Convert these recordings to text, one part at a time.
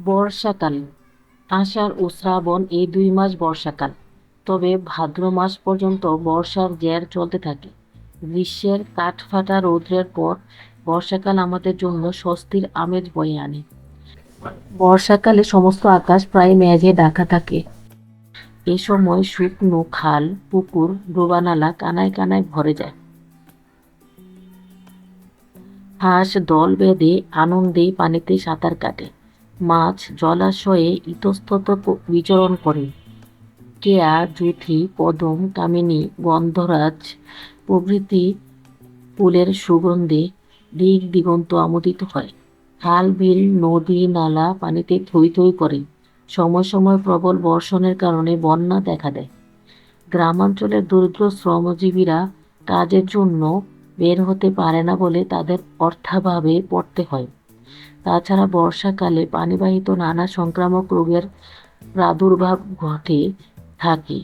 বর্ষাকাল। আষাঢ় ও শ্রাবণ এই 2 মাস বর্ষাকাল। তবে ভাদ্র মাস পর্যন্ত বর্ষার জের চলতে থাকে। গ্রীষ্মের কাঠফাটা রৌদ্রের পর বর্ষাকাল আমাদের জন্য স্বস্তির আমেজ বয়ে আনে। বর্ষাকালে সমস্ত আকাশ প্রায় মেঘে ঢাকা থাকে। এ সময় শুকনো খাল, পুকুর, ডোবানালা কানায় কানায় ভরে যায়। হাঁস দল বেঁধে আনন্দে পানিতে সাঁতার কাটে। মাছ জলাশয়ে ইতস্তত বিচরণ করে। কেয়া, জুথি, কদম, কামিনী, গন্ধরাজ প্রভৃতি ফুলের সুগন্ধে দিক দিগন্ত আমোদিত হয়। খাল, বিল, নদী, নালা পানিতে থই থই করে। সময় সময় প্রবল বর্ষণের কারণে বন্যা দেখা দেয়। গ্রামাঞ্চলের দরিদ্র শ্রমজীবীরা কাজের জন্য বের হতে পারে না বলে তাদের অর্থাভাবে পড়তে হয়। তাছাড়া বর্ষাকালে পানিবাহিত নানা সংক্রামক রোগের প্রাদুর্ভাব ঘটে থাকে।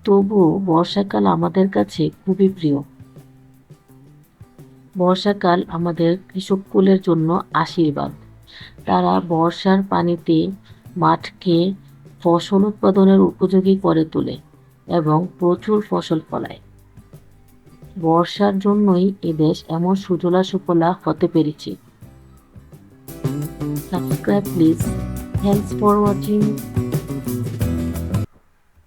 তবুও বর্ষাকাল আমাদের কাছে খুবই প্রিয়। বর্ষাকাল আমাদের কৃষককুলের জন্য আশীর্বাদ। তারা বর্ষার পানিতে মাঠকে ফসল উৎপাদনের উপযোগী করে তোলে এবং প্রচুর ফসল ফলায়। বর্ষার জন্যই এদেশ এমন সুজলা সুফলা হতে পেরেছে। Subscribe please. Thanks for watching.